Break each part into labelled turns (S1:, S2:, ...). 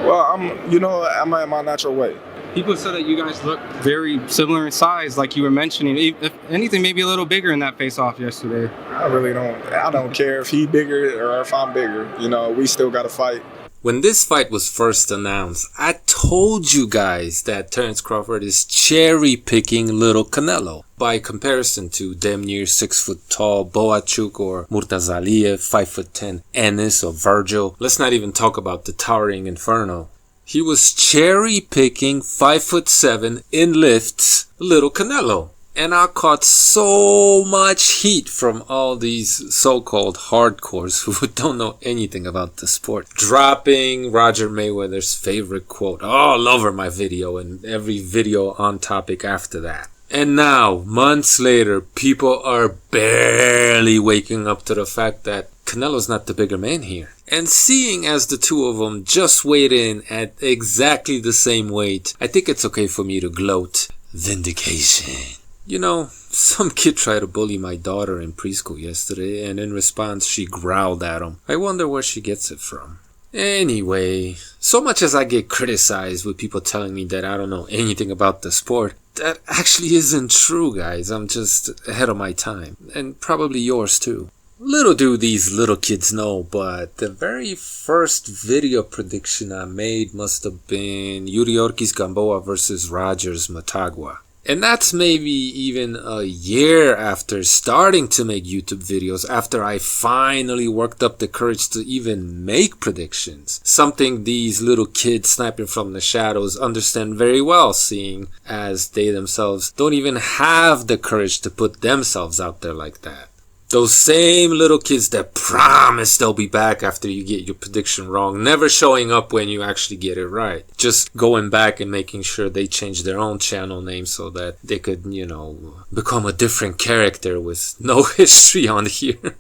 S1: Well, I'm at my natural weight.
S2: People said that you guys look very similar in size, like you were mentioning. If anything, maybe a little bigger in that face-off yesterday.
S1: I don't care if he bigger or if I'm bigger. We still got to fight.
S3: When this fight was first announced, I told you guys that Terence Crawford is cherry-picking little Canelo. By comparison to damn near 6 foot tall Boachuk or Murtazaliev, 5'10" Ennis or Virgil. Let's not even talk about the towering Inferno. He was cherry-picking 5'7" in lifts little Canelo. And I caught so much heat from all these so-called hardcores who don't know anything about the sport. Dropping Roger Mayweather's favorite quote all over my video and every video on topic after that. And now, months later, people are barely waking up to the fact that Canelo's not the bigger man here. And seeing as the two of them just weighed in at exactly the same weight, I think it's okay for me to gloat. Vindication. Some kid tried to bully my daughter in preschool yesterday, and in response she growled at him. I wonder where she gets it from. Anyway, so much as I get criticized with people telling me that I don't know anything about the sport, that actually isn't true, guys. I'm just ahead of my time, and probably yours too. Little do these little kids know, but the very first video prediction I made must have been Yuriorkis Gamboa versus Rogers Motagua. And that's maybe even a year after starting to make YouTube videos, after I finally worked up the courage to even make predictions. Something these little kids sniping from the shadows understand very well, seeing as they themselves don't even have the courage to put themselves out there like that. Those same little kids that promise they'll be back after you get your prediction wrong, never showing up when you actually get it right. Just going back and making sure they change their own channel name so that they could, become a different character with no history on here.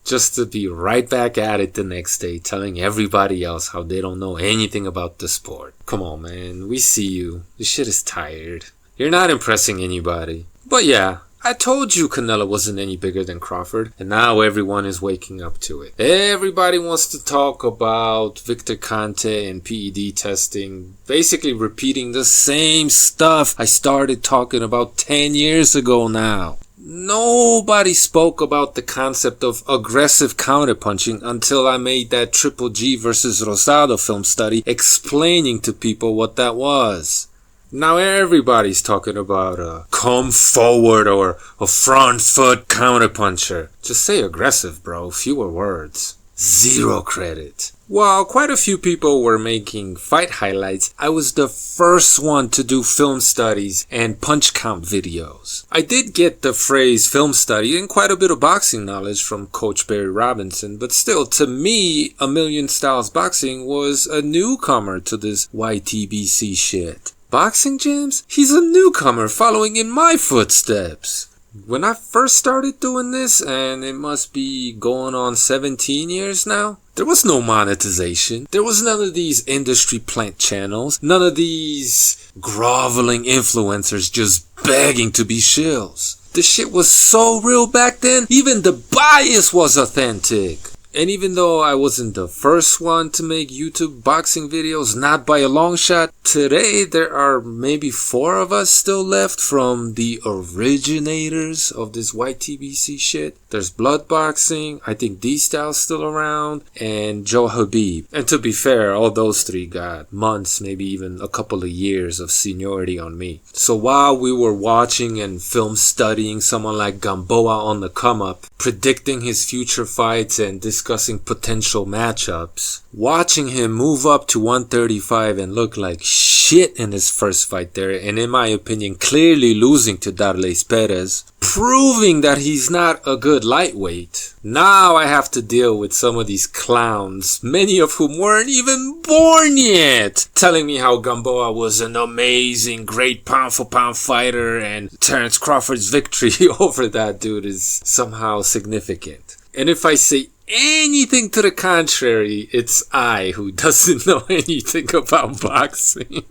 S3: Just to be right back at it the next day, telling everybody else how they don't know anything about the sport. Come on, man. We see you. This shit is tired. You're not impressing anybody. But yeah, I told you Canelo wasn't any bigger than Crawford, and now everyone is waking up to it. Everybody wants to talk about Victor Conte and PED testing, basically repeating the same stuff I started talking about 10 years ago now. Nobody spoke about the concept of aggressive counterpunching until I made that Triple G versus Rosado film study explaining to people what that was. Now everybody's talking about a come forward or a front foot counterpuncher. Just say aggressive, bro. Fewer words. Zero credit. While quite a few people were making fight highlights, I was the first one to do film studies and punch count videos. I did get the phrase film study and quite a bit of boxing knowledge from Coach Barry Robinson, but still, to me, A Million Styles Boxing was a newcomer to this YTBC shit. Boxing gyms? He's a newcomer following in my footsteps. When I first started doing this, and it must be going on 17 years now, there was no monetization. There was none of these industry plant channels. None of these groveling influencers just begging to be shills. The shit was so real back then, even the bias was authentic. And even though I wasn't the first one to make YouTube boxing videos, not by a long shot, today there are maybe 4 of us still left from the originators of this YTBC shit. There's Blood Boxing, I think D-Style's still around, and Joe Habib. And to be fair, all those 3 got months, maybe even a couple of years of seniority on me. So while we were watching and film studying someone like Gamboa on the come up, predicting his future fights and discussing potential matchups, watching him move up to 135 and look like shit in his first fight there, and in my opinion clearly losing to Darles Perez, proving that he's not a good lightweight. Now I have to deal with some of these clowns, many of whom weren't even born yet, telling me how Gamboa was an amazing, great pound-for-pound fighter and Terence Crawford's victory over that dude is somehow significant. And if I say anything to the contrary, it's I who doesn't know anything about boxing.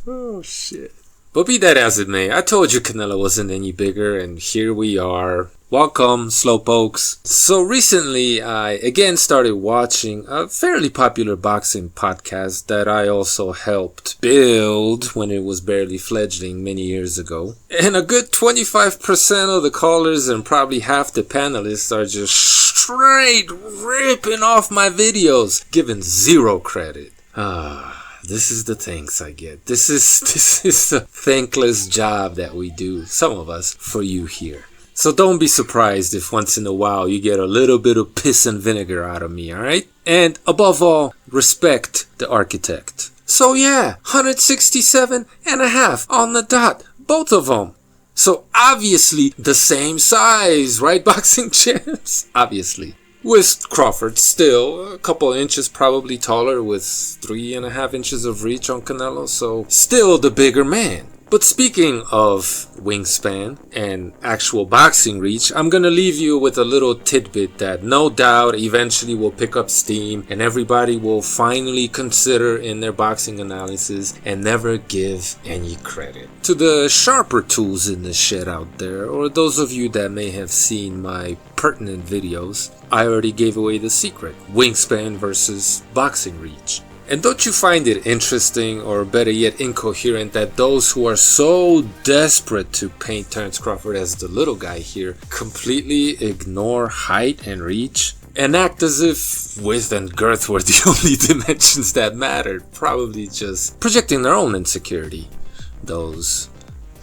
S3: Oh shit. But be that as it may, I told you Canelo wasn't any bigger, and here we are. Welcome, slowpokes. So recently, I again started watching a fairly popular boxing podcast that I also helped build when it was barely fledgling many years ago. And a good 25% of the callers and probably half the panelists are just straight ripping off my videos, giving zero credit. This is the thanks I get. This is the thankless job that we do, some of us, for you here. So don't be surprised if once in a while you get a little bit of piss and vinegar out of me, alright? And above all, respect the architect. So yeah, 167.5 on the dot, both of them. So obviously the same size, right, boxing champs? Obviously. With Crawford still a couple inches probably taller with 3.5 inches of reach on Canelo, so still the bigger man. But speaking of wingspan and actual boxing reach, I'm gonna leave you with a little tidbit that no doubt eventually will pick up steam and everybody will finally consider in their boxing analysis and never give any credit. To the sharper tools in the shed out there, or those of you that may have seen my pertinent videos, I already gave away the secret: wingspan versus boxing reach. And don't you find it interesting, or better yet incoherent, that those who are so desperate to paint Terence Crawford as the little guy here completely ignore height and reach and act as if width and girth were the only dimensions that mattered, probably just projecting their own insecurity, those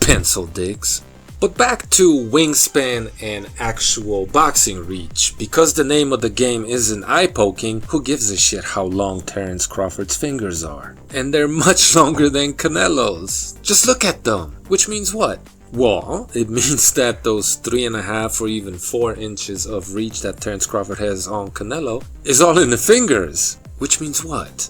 S3: pencil dicks. But back to wingspan and actual boxing reach. Because the name of the game isn't eye-poking, who gives a shit how long Terence Crawford's fingers are? And they're much longer than Canelo's. Just look at them. Which means what? Well, it means that those 3.5 or even 4 inches of reach that Terence Crawford has on Canelo is all in the fingers. Which means what?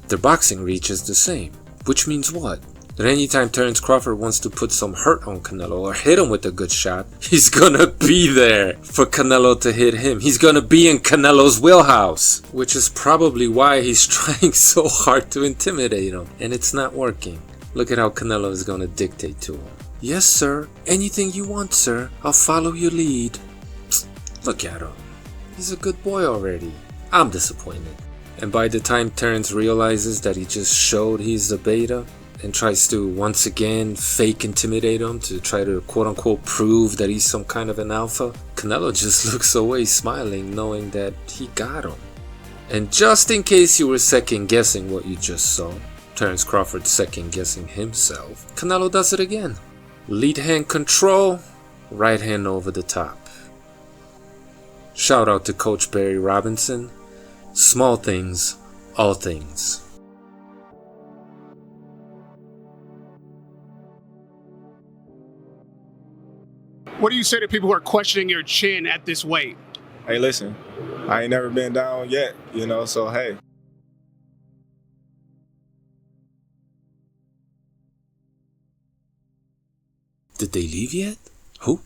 S3: Their boxing reach is the same. Which means what? That anytime Terence Crawford wants to put some hurt on Canelo or hit him with a good shot, he's gonna be there for Canelo to hit him. He's gonna be in Canelo's wheelhouse, which is probably why he's trying so hard to intimidate him. And it's not working. Look at how Canelo is gonna dictate to him. Yes, sir. Anything you want, sir. I'll follow your lead. Psst, look at him. He's a good boy already. I'm disappointed. And by the time Terence realizes that he just showed he's the beta, and tries to once again fake intimidate him to try to quote-unquote prove that he's some kind of an alpha, Canelo just looks away smiling, knowing that he got him. And just in case you were second-guessing what you just saw, Terence Crawford second-guessing himself, Canelo does it again. Lead hand control, right hand over the top. Shout out to Coach Barry Robinson. Small things, all things.
S4: What do you say to people who are questioning your chin at this weight?
S1: Hey, listen, I ain't never been down yet, so hey.
S3: Did they leave yet? Who?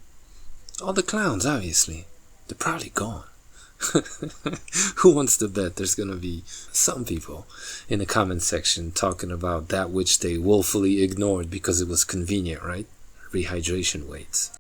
S3: All the clowns, obviously. They're probably gone. Who wants to bet there's gonna be some people in the comment section talking about that which they willfully ignored because it was convenient, right? Rehydration weights.